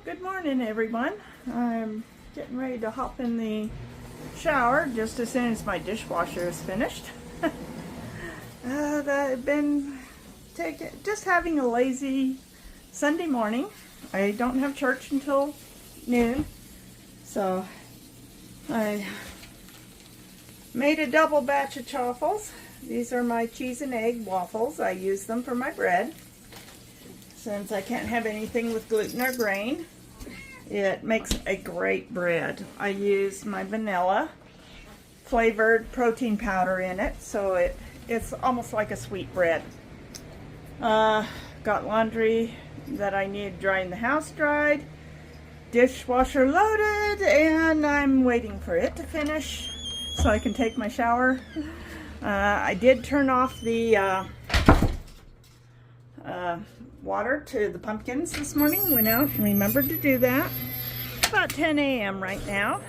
Good morning, everyone. I'm getting ready to hop in the shower just as soon as my dishwasher is finished. I've been just having a lazy Sunday morning. I don't have church until noon, so I made a double batch of chaffles. These are my cheese and egg waffles. I use them for my bread. Since I can't have anything with gluten or grain, it makes a great bread. I use my vanilla flavored protein powder in it, so it's almost like a sweet bread. Got laundry that I need drying the house dried, dishwasher loaded, and I'm waiting for it to finish so I can take my shower. I did turn off the water to the pumpkins this morning. Went out and remembered to do that. About 10 a.m. right now.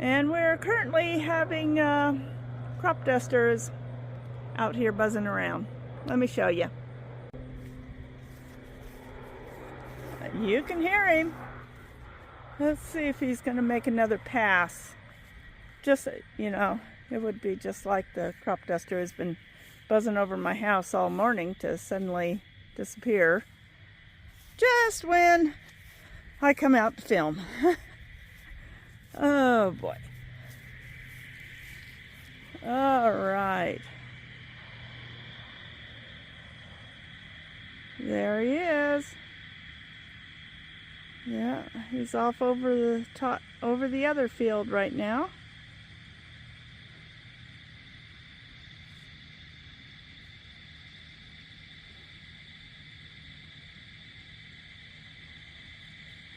And we're currently having crop dusters out here buzzing around. Let me show you. You can hear him. Let's see if he's going to make another pass. Just, you know, it would be just like the crop duster has been buzzing over my house all morning to suddenly disappear just when I come out to film. Oh boy. All right. There he is. Yeah, he's off over the top, over the other field right now.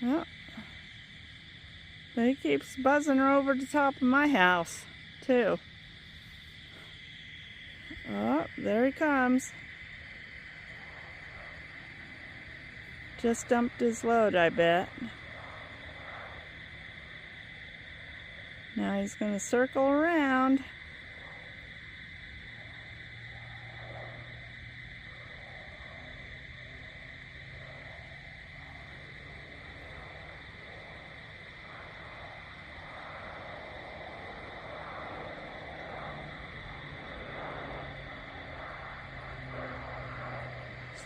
Oh, but he keeps buzzing over the top of my house, too. Oh, there he comes. Just dumped his load, I bet. Now he's going to circle around.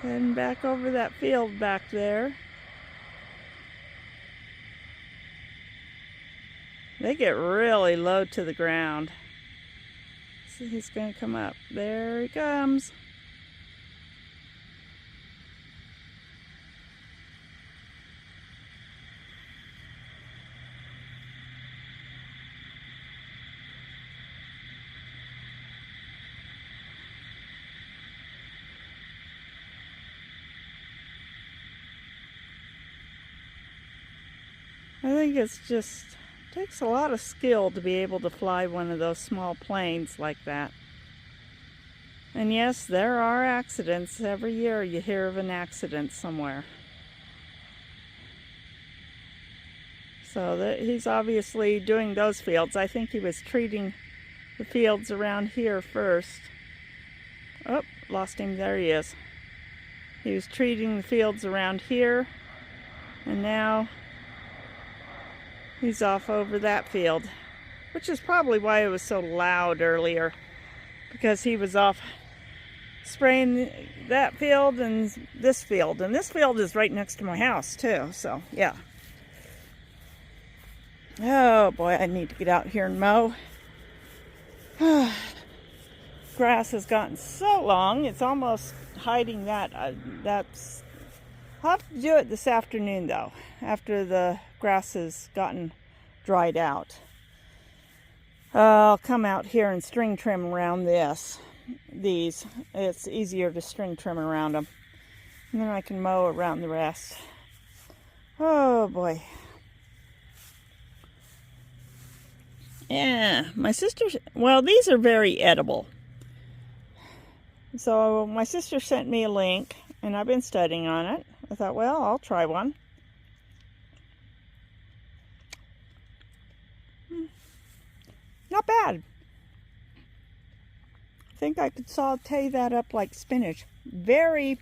Heading back over that field back there. They get really low to the ground. So he's going to come up. There he comes. I think it's just takes a lot of skill to be able to fly one of those small planes like that. And yes, there are accidents. Every year you hear of an accident somewhere. So he's obviously doing those fields. I think he was treating the fields around here first. Oh, lost him. There he is. He was treating the fields around here, and now he's off over that field, which is probably why it was so loud earlier, because he was off spraying that field and this field. And this field is right next to my house too, so yeah. Oh boy, I need to get out here and mow. Grass has gotten so long, it's almost hiding that. I'll have to do it this afternoon though, after the grass has gotten dried out. I'll come out here and string trim around these. It's easier to string trim around them. And then I can mow around the rest. Oh boy. Yeah, my sister, well, these are very edible. So my sister sent me a link and I've been studying on it. I thought, well, I'll try one. Not bad. I think I could saute that up like spinach. Very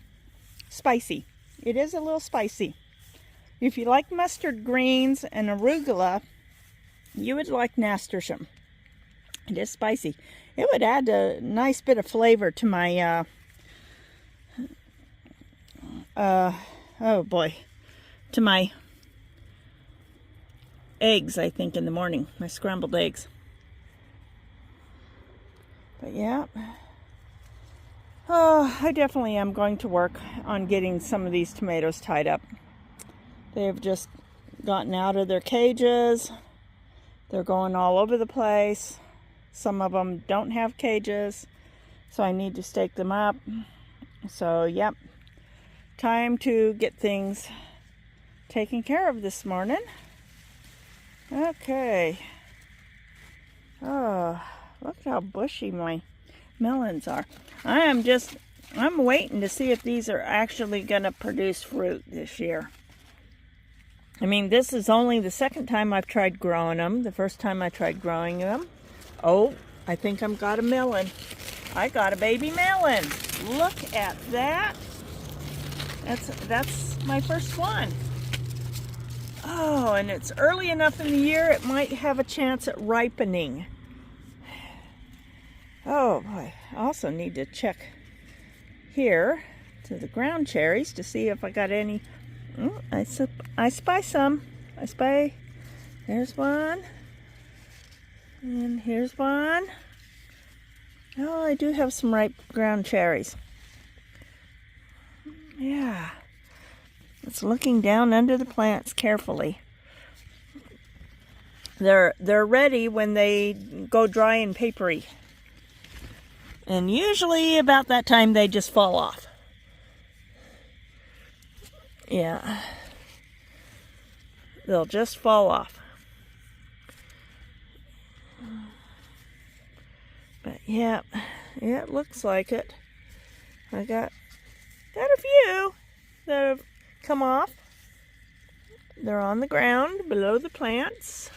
spicy. It is a little spicy. If you like mustard greens and arugula, you would like nasturtium. It is spicy. It would add a nice bit of flavor to my, oh boy, to my eggs, I think, in the morning. My scrambled eggs. But yeah. Oh, I definitely am going to work on getting some of these tomatoes tied up. They've just gotten out of their cages. They're going all over the place. Some of them don't have cages, so I need to stake them up. So, yep. Time to get things taken care of this morning. Okay. Oh, look at how bushy my melons are. I'm waiting to see if these are actually going to produce fruit this year. I mean, this is only the second time I've tried growing them. The first time I tried growing them. Oh, I think I've got a melon. I got a baby melon. Look at that. That's my first one. Oh, and it's early enough in the year it might have a chance at ripening. Oh boy, I also need to check here to the ground cherries to see if I got any. I spy some. There's one. And here's one. Oh, I do have some ripe ground cherries. Yeah. It's looking down under the plants carefully. They're ready when they go dry and papery. And usually about that time they just fall off. Yeah. They'll just fall off. But yeah, it looks like it. I got a few that have come off. They're on the ground below the plants.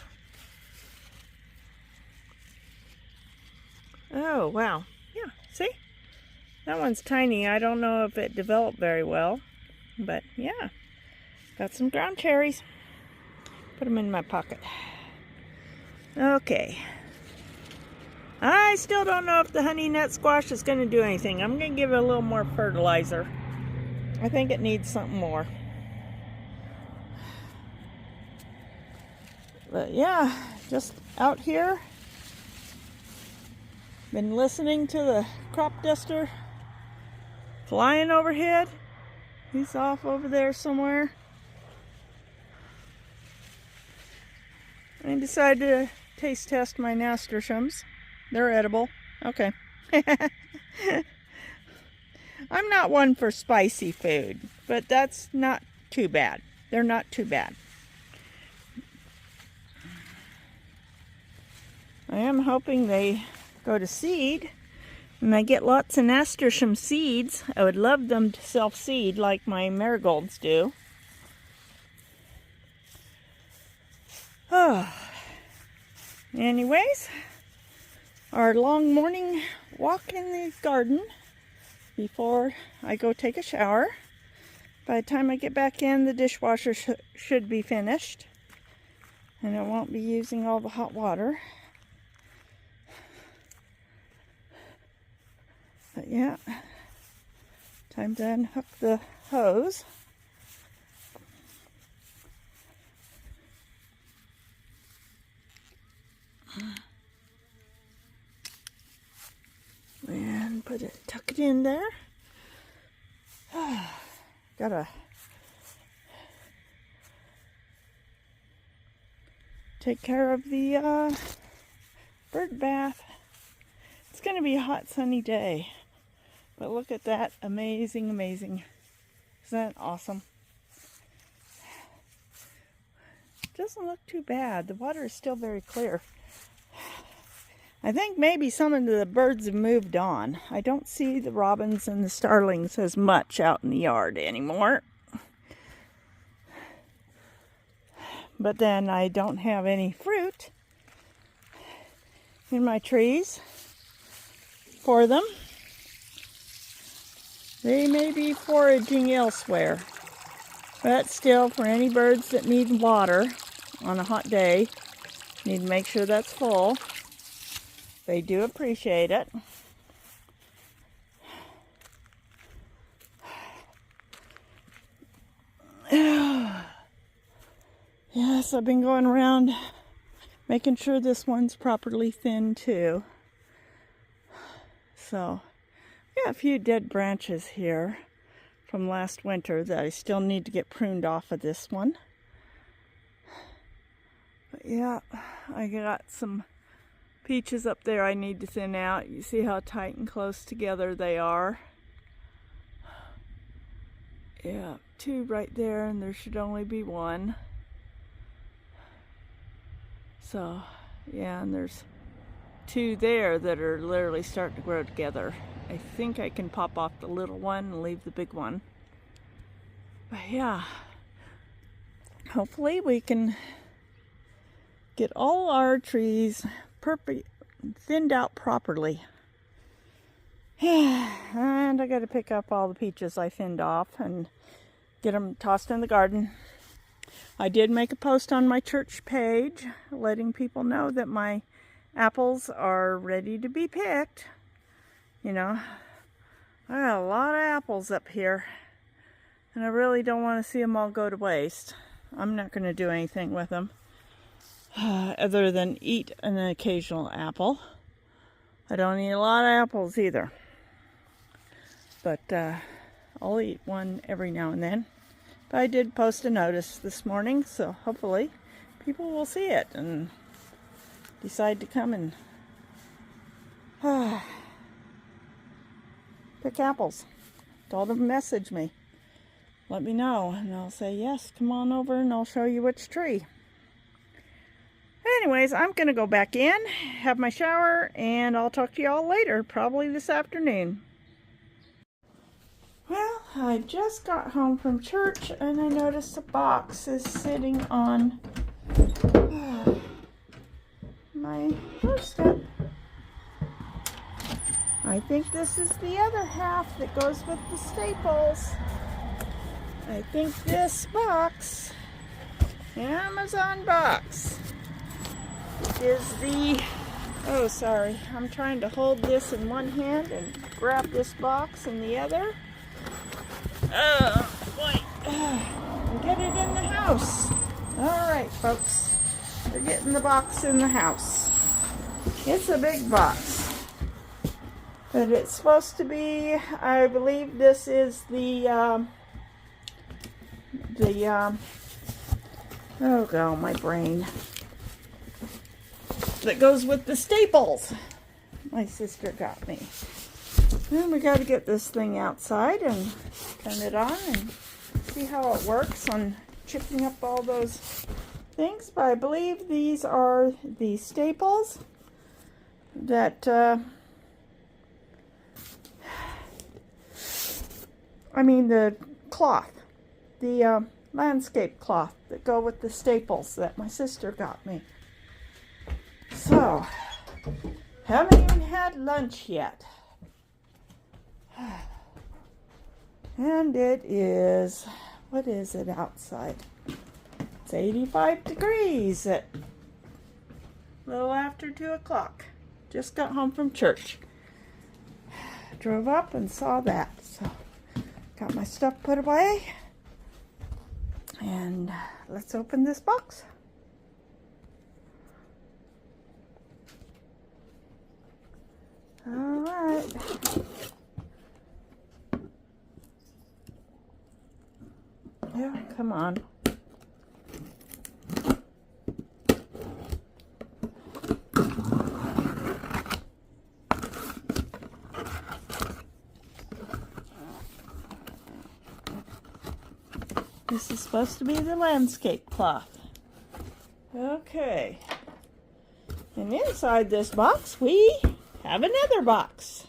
Oh, wow. Yeah, see? That one's tiny. I don't know if it developed very well. But yeah, got some ground cherries. Put them in my pocket. Okay. I still don't know if the honey nut squash is going to do anything. I'm going to give it a little more fertilizer. I think it needs something more. But yeah, just out here. Been listening to the crop duster flying overhead. He's off over there somewhere. I decided to taste test my nasturtiums. They're edible. Okay. I'm not one for spicy food, but that's not too bad. They're not too bad. I am hoping they go to seed and I get lots of nasturtium seeds. I would love them to self-seed like my marigolds do. Oh. Anyways, our long morning walk in the garden before I go take a shower. By the time I get back in, the dishwasher should be finished. And I won't be using all the hot water. But yeah, time to unhook the hose. And tuck it in there. Gotta take care of the bird bath. It's gonna be a hot sunny day. But look at that, amazing, amazing. Isn't that awesome? Doesn't look too bad. The water is still very clear. I think maybe some of the birds have moved on. I don't see the robins and the starlings as much out in the yard anymore. But then I don't have any fruit in my trees for them. They may be foraging elsewhere. But still, for any birds that need water on a hot day, need to make sure that's full. They do appreciate it. Yes, I've been going around making sure this one's properly thinned too. So, got a few dead branches here from last winter that I still need to get pruned off of this one. But yeah, I got some peaches up there I need to thin out. You see how tight and close together they are? Yeah, 2 right there, and there should only be 1. So, yeah, and there's 2 there that are literally starting to grow together. I think I can pop off the little one and leave the big one. But yeah, hopefully we can get all our trees thinned out properly. And I got to pick up all the peaches I thinned off and get them tossed in the garden. I did make a post on my church page letting people know that my apples are ready to be picked. You know, I got a lot of apples up here, and I really don't want to see them all go to waste. I'm not going to do anything with them other than eat an occasional apple. I don't eat a lot of apples either, but I'll eat one every now and then. But I did post a notice this morning, so hopefully people will see it and decide to come and pick apples. Told them to message me. Let me know, and I'll say, yes, come on over and I'll show you which tree. Anyways, I'm going to go back in, have my shower, and I'll talk to y'all later, probably this afternoon. Well, I just got home from church and I noticed a box is sitting on my doorstep. I think this is the other half that goes with the staples. I think this box, Amazon box, is the, oh sorry, I'm trying to hold this in one hand and grab this box in the other. Oh boy, and get it in the house. Alright folks, we're getting the box in the house. It's a big box, but it's supposed to be, I believe this is the oh god, my brain, that goes with the staples my sister got me. Then we got to get this thing outside and turn it on and see how it works on chipping up all those things. But I believe these are the staples that the cloth, the landscape cloth that go with the staples that my sister got me. So, haven't even had lunch yet. And it is, what is it outside? It's 85 degrees at a little after 2 o'clock. Just got home from church. Drove up and saw that. So, got my stuff put away. And let's open this box. All right. Yeah, come on. This is supposed to be the landscape cloth. Okay. And inside this box, we have another box.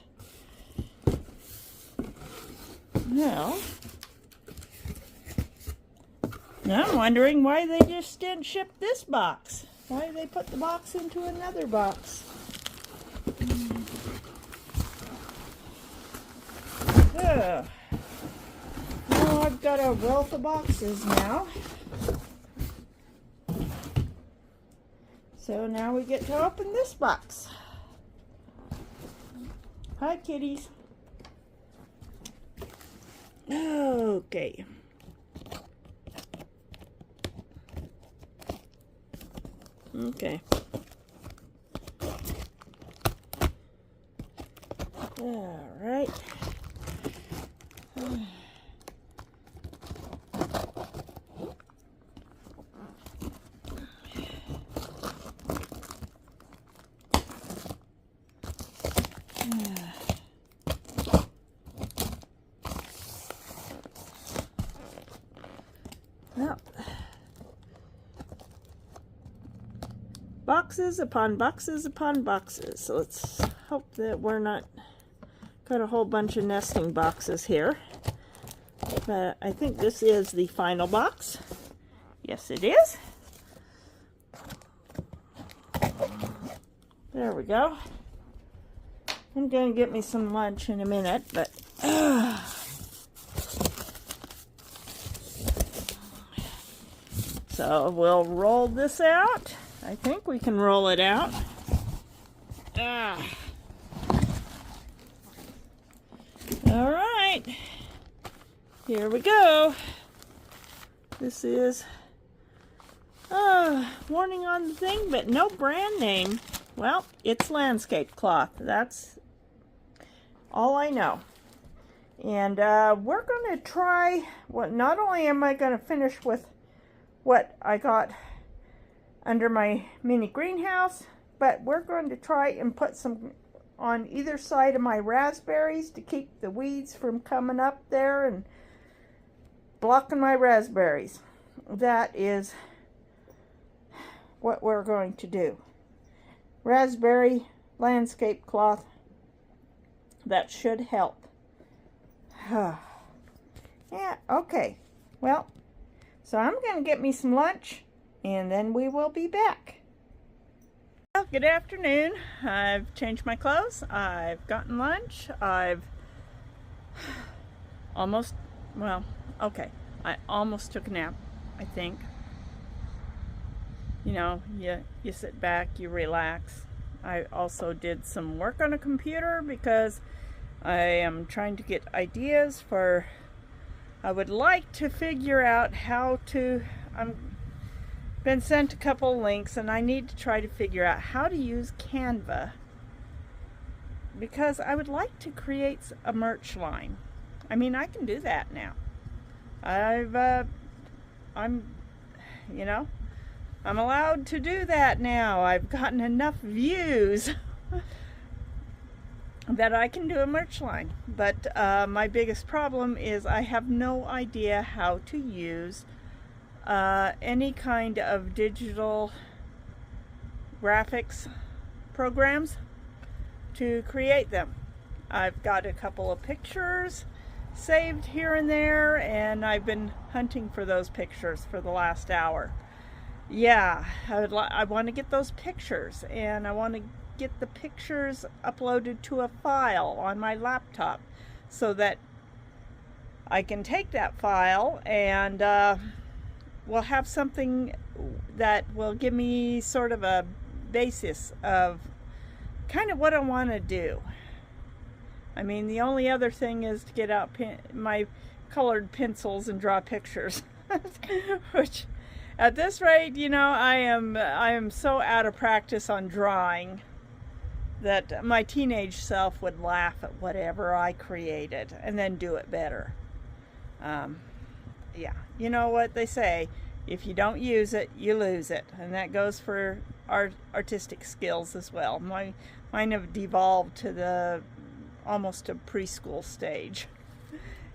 Well, I'm wondering why they just didn't ship this box. Why they put the box into another box. Oh, I've got a wealth of boxes now. So now we get to open this box. Hi, kitties. Okay. Okay. All right. Well, boxes upon boxes upon boxes. So let's hope that we're not got a whole bunch of nesting boxes here. But I think this is the final box. Yes, it is. There we go. I'm going to get me some lunch in a minute, but so we'll roll this out. I think we can roll it out. All right, here we go. This is warning on the thing, but no brand name. Well, it's landscape cloth. That's all I know. And we're going to try, well, not only am I going to finish with what I got under my mini greenhouse, but we're going to try and put some on either side of my raspberries to keep the weeds from coming up there and blocking my raspberries. That is what we're going to do. Raspberry landscape cloth. That should help. Yeah, okay. Well, so I'm going to get me some lunch and then we will be back. Well, good afternoon. I've changed my clothes. I've gotten lunch. I've almost, well, okay. I almost took a nap, I think. You know, you sit back, you relax. I also did some work on a computer because I am trying to get ideas for, I would like to figure out how to, been sent a couple links and I need to try to figure out how to use Canva because I would like to create a merch line. I mean, I can do that now. You know, I'm allowed to do that now. I've gotten enough views that I can do a merch line. But my biggest problem is I have no idea how to use any kind of digital graphics programs to create them. I've got a couple of pictures saved here and there, and I've been hunting for those pictures for the last hour. Yeah, I want to get those pictures, and I want to get the pictures uploaded to a file on my laptop so that I can take that file and we'll have something that will give me sort of a basis of kind of what I want to do. I mean, the only other thing is to get out my colored pencils and draw pictures, which at this rate, you know, I am so out of practice on drawing that my teenage self would laugh at whatever I created and then do it better. Yeah, you know what they say, if you don't use it, you lose it. And that goes for artistic skills as well. Mine have devolved to the almost a preschool stage.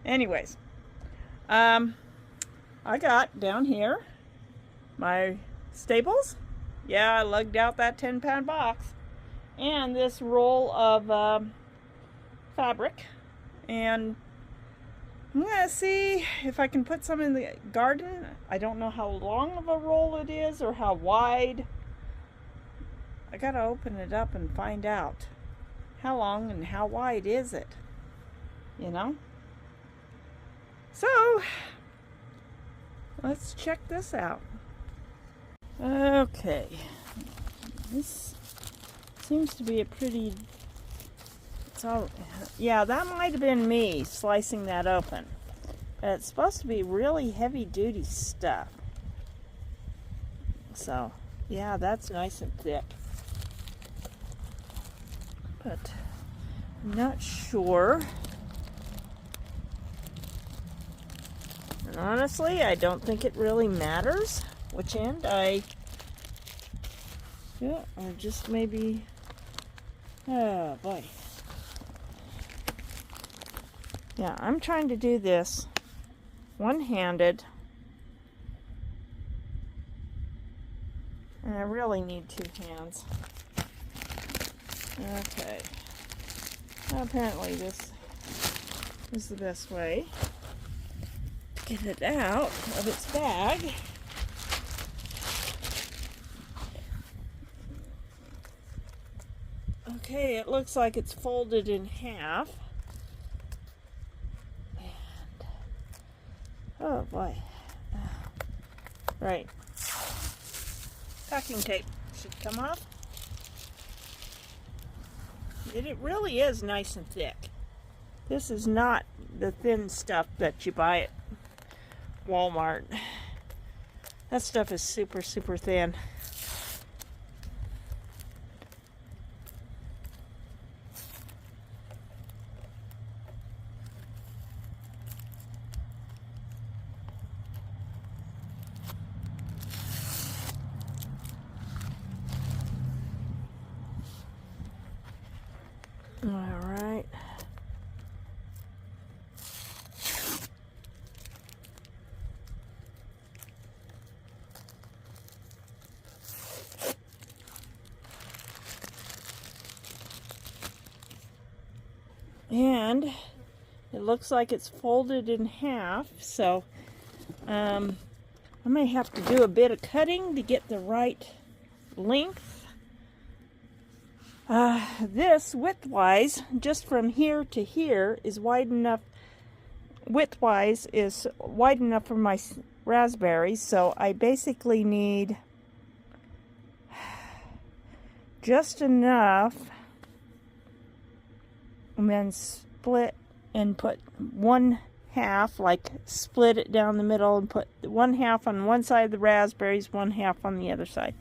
Anyways, I got down here my staples. Yeah, I lugged out that 10-pound box and this roll of fabric, and I'm gonna see if I can put some in the garden. I don't know how long of a roll it is or how wide. I gotta open it up and find out how long and how wide is it, you know. So let's check this out. Okay, this seems to be a pretty, yeah, that might have been me slicing that open. It's supposed to be really heavy duty stuff. So, yeah, that's nice and thick. But I'm not sure. And honestly, I don't think it really matters which end or just maybe, oh boy. Yeah, I'm trying to do this one-handed, and I really need two hands. Okay, apparently this is the best way to get it out of its bag. Okay, it looks like it's folded in half. And, oh boy. Right. Packing tape should come off. It really is nice and thick. This is not the thin stuff that you buy at Walmart. That stuff is super, super thin. All right. And it looks like it's folded in half, so I may have to do a bit of cutting to get the right length. This width-wise, just from here to here, is wide enough. Width-wise is wide enough for my raspberries, so I basically need just enough, and then split and put one half, like split it down the middle and put one half on one side of the raspberries, one half on the other side.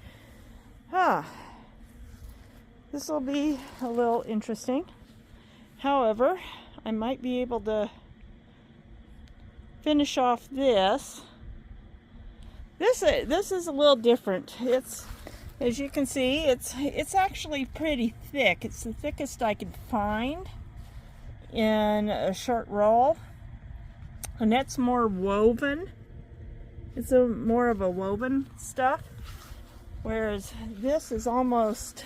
This will be a little interesting. However, I might be able to finish off this. This is a little different. It's, as you can see, it's actually pretty thick. It's the thickest I could find in a short roll, and that's more woven. It's more of a woven stuff, whereas this is almost.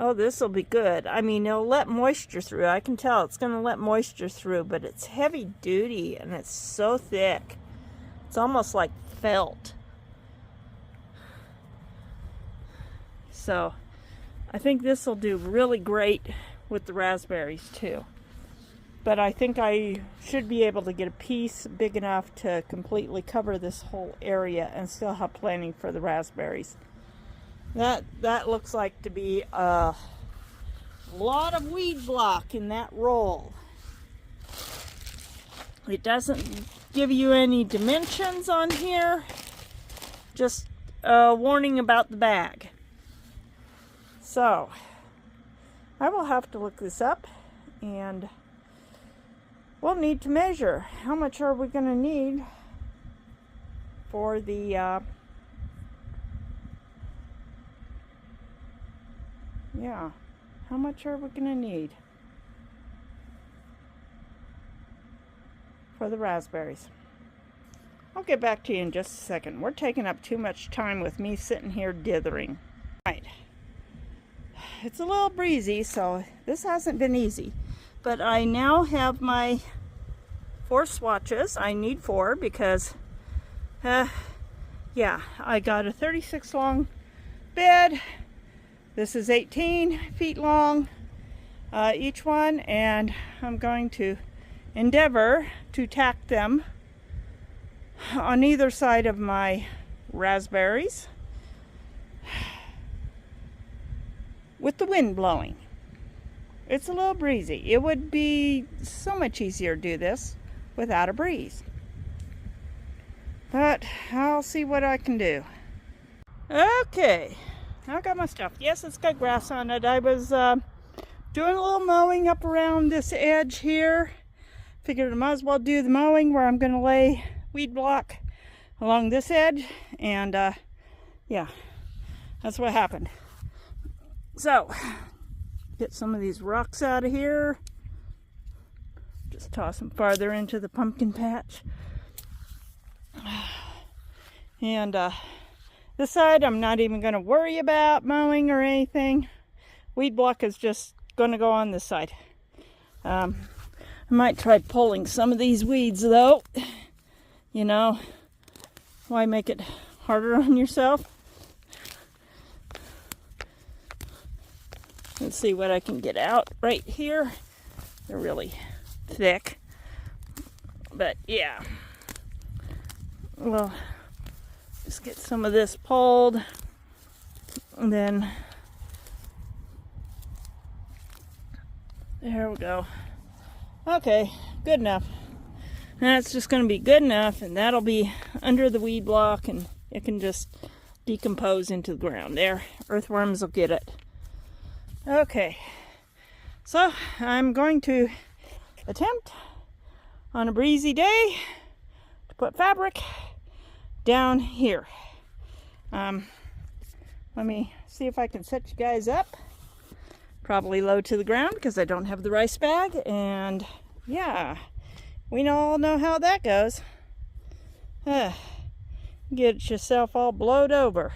Oh, this will be good. I mean, it'll let moisture through. I can tell it's going to let moisture through, but it's heavy duty and it's so thick. It's almost like felt. So, I think this will do really great with the raspberries too. But I think I should be able to get a piece big enough to completely cover this whole area and still have plenty for the raspberries. That looks like to be a lot of weed block in that roll. It doesn't give you any dimensions on here, just a warning about the bag. So, I will have to look this up, and we'll need to measure. How much are we going to need for the yeah, how much are we going to need for the raspberries? I'll get back to you in just a second. We're taking up too much time with me sitting here dithering. Right. It's a little breezy, so this hasn't been easy. But I now have my 4 swatches. I need 4 because, yeah, I got a 36 long bed. This is 18 feet long, each one, and I'm going to endeavor to tack them on either side of my raspberries with the wind blowing. It's a little breezy. It would be so much easier to do this without a breeze. But I'll see what I can do. Okay, I got my stuff. Yes, it's got grass on it. I was doing a little mowing up around this edge here. Figured I might as well do the mowing where I'm going to lay weed block along this edge. And yeah, that's what happened. So, get some of these rocks out of here. Just toss them farther into the pumpkin patch. And this side I'm not even going to worry about mowing or anything. Weed block is just going to go on this side. I might try pulling some of these weeds though. You know, why make it harder on yourself? Let's see what I can get out right here. They're really thick. But yeah. Well, just get some of this pulled. And then there we go. Okay, good enough. That's just going to be good enough, and that'll be under the weed block, and it can just decompose into the ground. There, earthworms will get it. Okay, so I'm going to attempt on a breezy day to put fabric down here. Let me see if I can set you guys up. Probably low to the ground because I don't have the rice bag, and yeah, we all know how that goes. Get yourself all blowed over.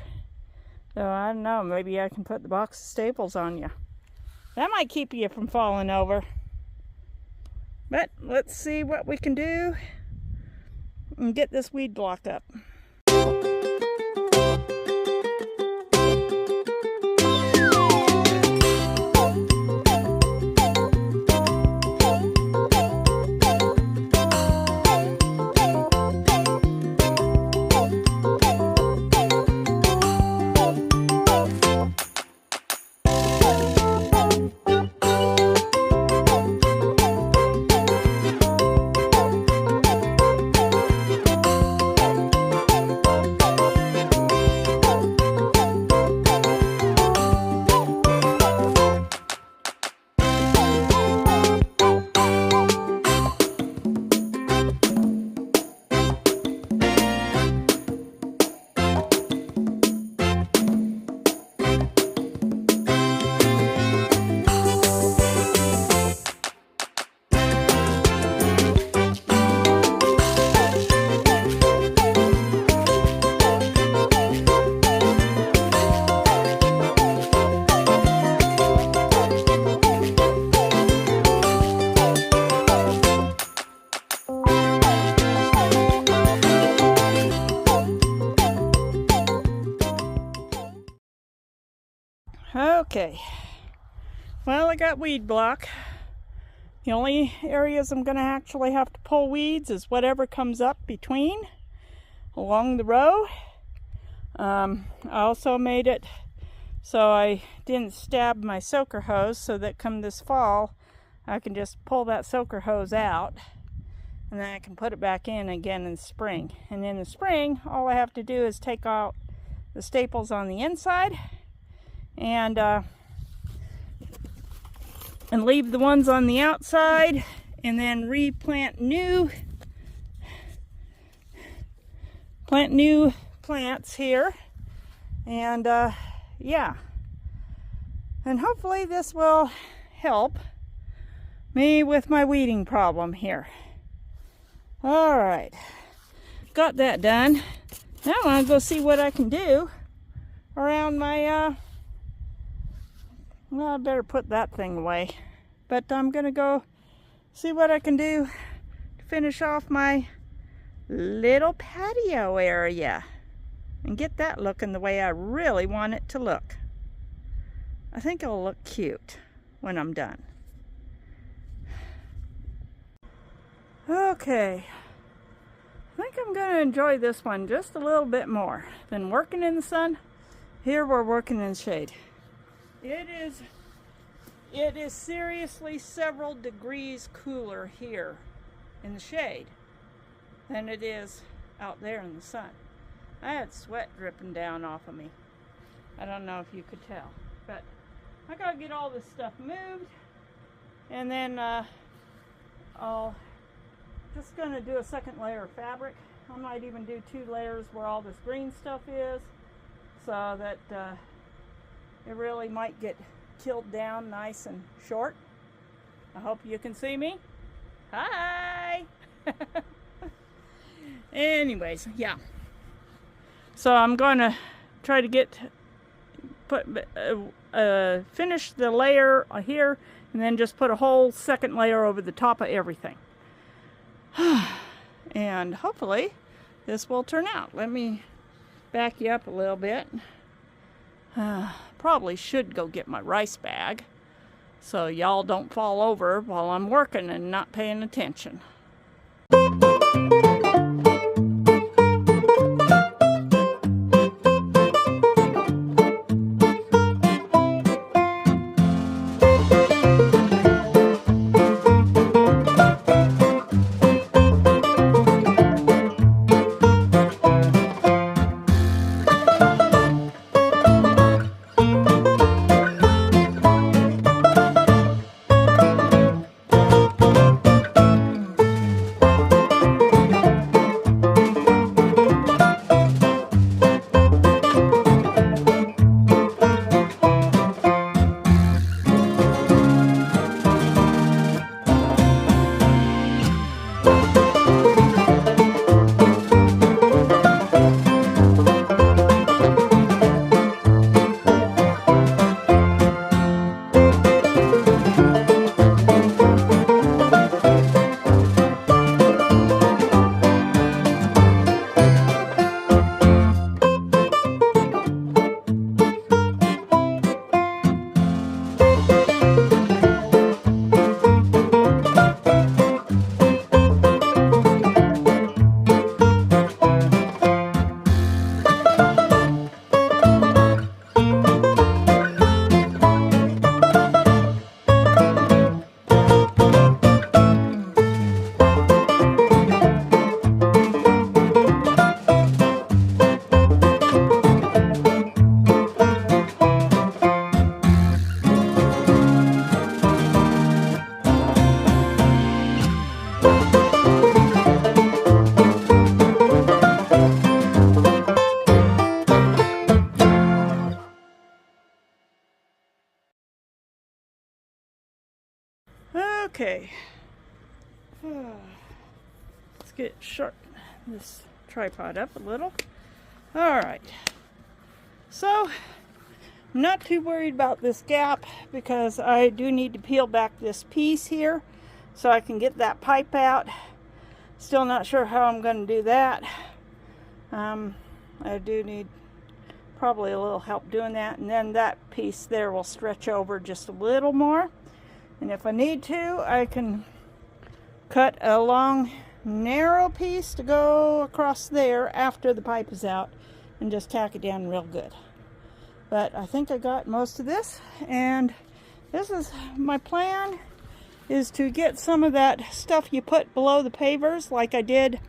So I don't know, maybe I can put the box of staples on you. That might keep you from falling over. But let's see what we can do and get this weed block up. Okay, well, I got weed block. The only areas I'm going to actually have to pull weeds is whatever comes up between along the row. I also made it so I didn't stab my soaker hose, so that come this fall I can just pull that soaker hose out and then I can put it back in again in spring. And in the spring all I have to do is take out the staples on the inside and leave the ones on the outside, and then replant new plants here. And yeah, and hopefully this will help me with my weeding problem here. All right, got that done. Now I want to go see what I can do around my well, I better put that thing away. But I'm going to go see what I can do to finish off my little patio area and get that looking the way I really want it to look. I think it'll look cute when I'm done. Okay. I think I'm going to enjoy this one just a little bit more than working in the sun. Here we're working in the shade. It is seriously several degrees cooler here in the shade than it is out there in the sun. I had sweat dripping down off of me. I don't know if you could tell, but I gotta get all this stuff moved, and then I'll just gonna do a second layer of fabric. I might even do 2 layers where all this green stuff is, so that it really might get killed down nice and short. I hope you can see me. Hi! Anyways, yeah. So I'm going to try to finish the layer here, and then just put a whole second layer over the top of everything. And hopefully this will turn out. Let me back you up a little bit. Probably should go get my rice bag so y'all don't fall over while I'm working and not paying attention. Okay, let's get this tripod up a little. All right, so I'm not too worried about this gap because I do need to peel back this piece here so I can get that pipe out. Still not sure how I'm going to do that. I do need probably a little help doing that, and then that piece there will stretch over just a little more. And if I need to, I can cut a long, narrow piece to go across there after the pipe is out and just tack it down real good. But I think I got most of this, and this is my plan, is to get some of that stuff you put below the pavers like I did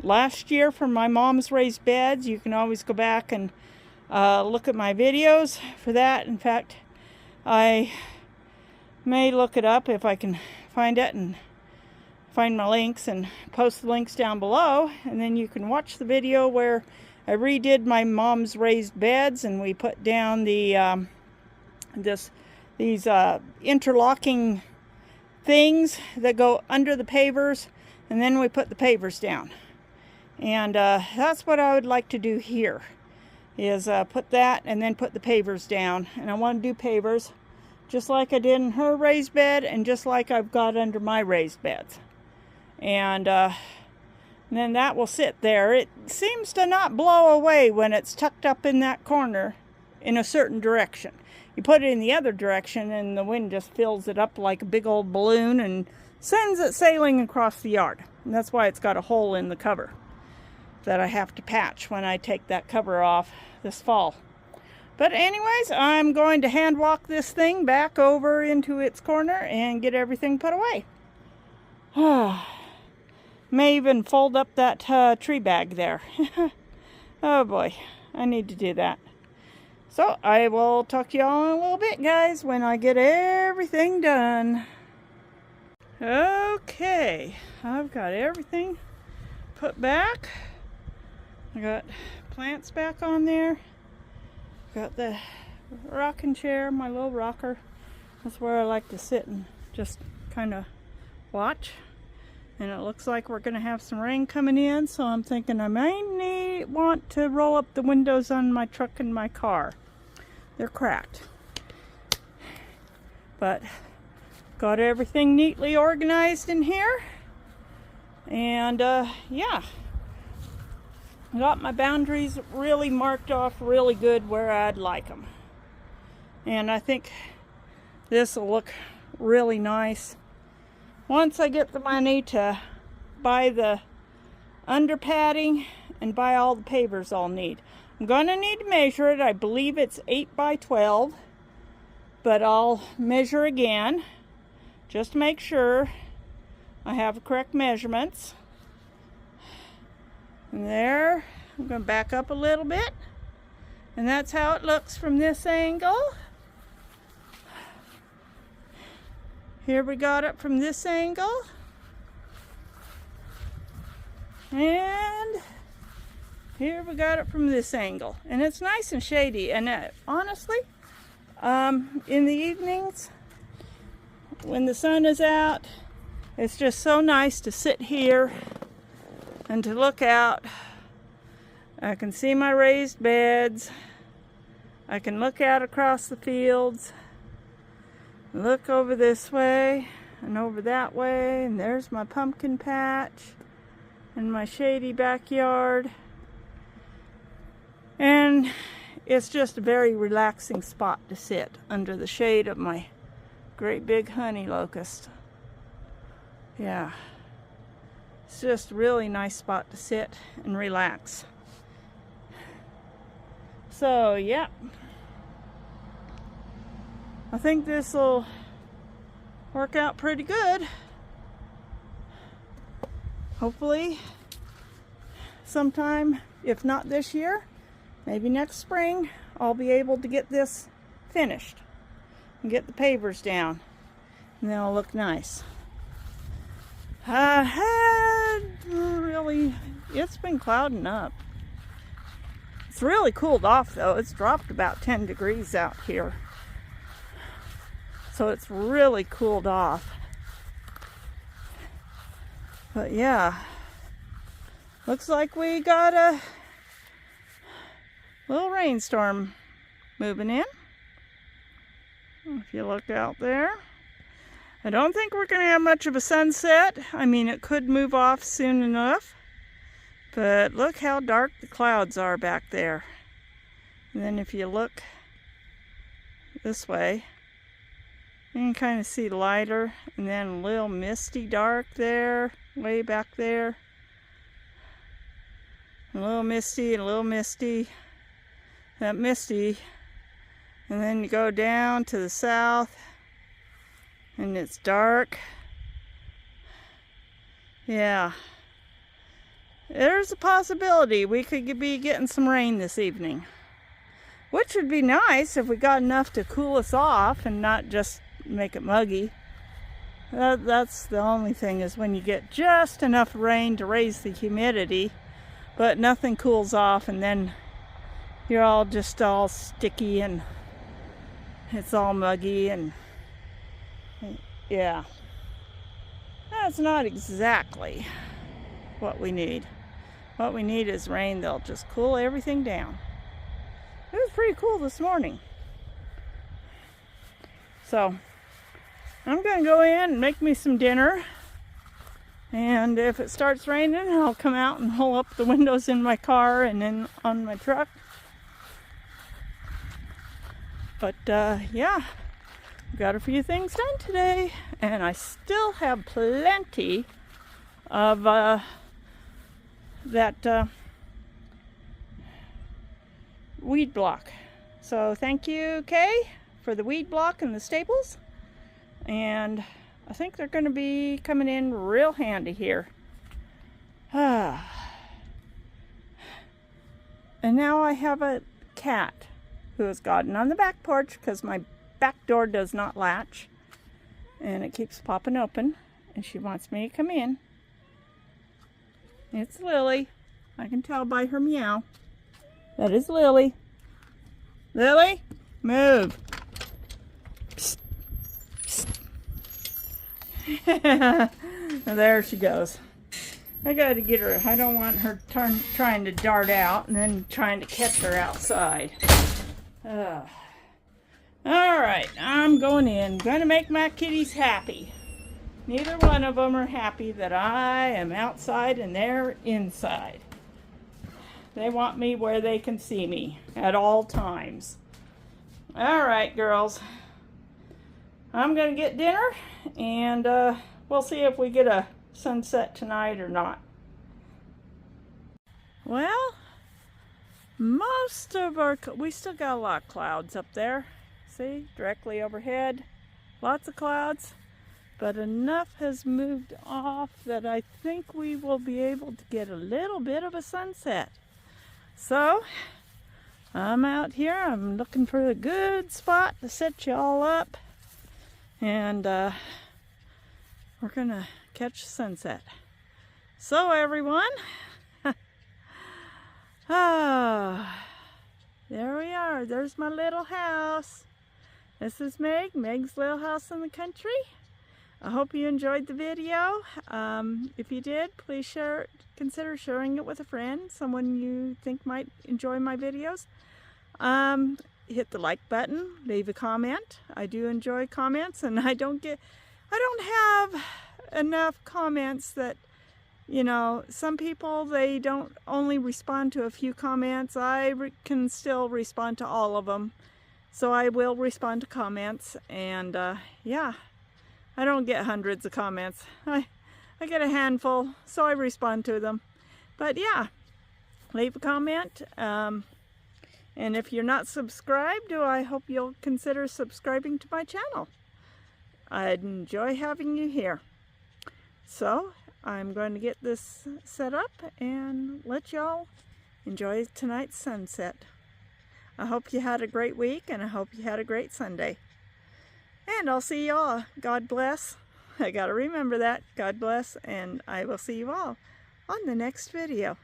last year for my mom's raised beds. You can always go back and look at my videos for that. In fact, I may look it up if I can find it and find my links and post the links down below, and then you can watch the video where I redid my mom's raised beds, and we put down the these interlocking things that go under the pavers, and then we put the pavers down. And that's what I would like to do here, is put that and then put the pavers down. And I want to do pavers just like I did in her raised bed and just like I've got under my raised beds. And then that will sit there. It seems to not blow away when it's tucked up in that corner in a certain direction. You put it in the other direction and the wind just fills it up like a big old balloon and sends it sailing across the yard. And that's why it's got a hole in the cover. that I have to patch when I take that cover off this fall. But anyways, I'm going to hand walk this thing back over into its corner and get everything put away. May even fold up that tree bag there. Oh boy, I need to do that. So I will talk to y'all in a little bit, guys, when I get everything done. Okay, I've got everything put back. I got plants back on there. Got the rocking chair, my little rocker. That's where I like to sit and just kind of watch. And it looks like we're going to have some rain coming in, so I'm thinking I may want to roll up the windows on my truck and my car. They're cracked. But got everything neatly organized in here. And yeah. Got my boundaries really marked off really good where I'd like them. And I think this will look really nice once I get the money to buy the under padding and buy all the pavers I'll need. I'm going to need to measure it. I believe it's 8 by 12, but I'll measure again just to make sure I have the correct measurements. And there, I'm going to back up a little bit, and that's how it looks from this angle. Here we got it from this angle, and here we got it from this angle, and it's nice and shady. And honestly, in the evenings when the sun is out, it's just so nice to sit here and to look out. I can see my raised beds. I can look out across the fields, look over this way and over that way, and there's my pumpkin patch and my shady backyard. And it's just a very relaxing spot to sit under the shade of my great big honey locust. Yeah. It's just a really nice spot to sit and relax. So, yeah. I think this will work out pretty good. Hopefully, sometime, if not this year, maybe next spring, I'll be able to get this finished and get the pavers down, and then it'll look nice. It's been clouding up. It's really cooled off though. It's dropped about 10 degrees out here. So it's really cooled off. But yeah, looks like we got a little rainstorm moving in. If you look out there. I don't think we're going to have much of a sunset. I mean, it could move off soon enough. But look how dark the clouds are back there. And then if you look this way, you can kind of see lighter, and then a little misty dark there, way back there. A little misty and a little misty. That misty. And then you go down to the south, and it's dark. Yeah. There's a possibility we could be getting some rain this evening. Which would be nice if we got enough to cool us off and not just make it muggy. That's the only thing, is when you get just enough rain to raise the humidity, but nothing cools off, and then you're all just all sticky and it's all muggy, and yeah. That's not exactly what we need. What we need is rain that'll just cool everything down. It was pretty cool this morning. So, I'm going to go in and make me some dinner. And if it starts raining, I'll come out and roll up the windows in my car and then on my truck. But yeah, got a few things done today. And I still have plenty of that weed block. So thank you, Kay, for the weed block and the staples. And I think they're going to be coming in real handy here. And now I have a cat who has gotten on the back porch because my back door does not latch. And it keeps popping open. And she wants me to come in. It's Lily. I can tell by her meow. That is Lily. Lily, move. Psst. Psst. There she goes. I gotta get her. I don't want her trying to dart out and then trying to catch her outside. Alright, I'm going in. Gonna make my kitties happy. Neither one of them are happy that I am outside and they're inside. They want me where they can see me at all times. Alright, girls. I'm going to get dinner and we'll see if we get a sunset tonight or not. Well, most of we still got a lot of clouds up there. See, directly overhead. Lots of clouds. But enough has moved off that I think we will be able to get a little bit of a sunset. So, I'm out here. I'm looking for a good spot to set you all up. And we're going to catch sunset. So, everyone. There we are. There's my little house. This is Meg. Meg's little house in the country. I hope you enjoyed the video. If you did, please consider sharing it with a friend, someone you think might enjoy my videos. Hit the like button, leave a comment. I do enjoy comments, and I don't have enough comments that, you know, some people, they don't only respond to a few comments. I can still respond to all of them. So I will respond to comments, and yeah. I don't get hundreds of comments. I get a handful, so I respond to them. But yeah, leave a comment. And if you're not subscribed, I hope you'll consider subscribing to my channel. I'd enjoy having you here. So I'm going to get this set up and let y'all enjoy tonight's sunset. I hope you had a great week, and I hope you had a great Sunday. And I'll see you all. God bless. I gotta remember that. God bless. And I will see you all on the next video.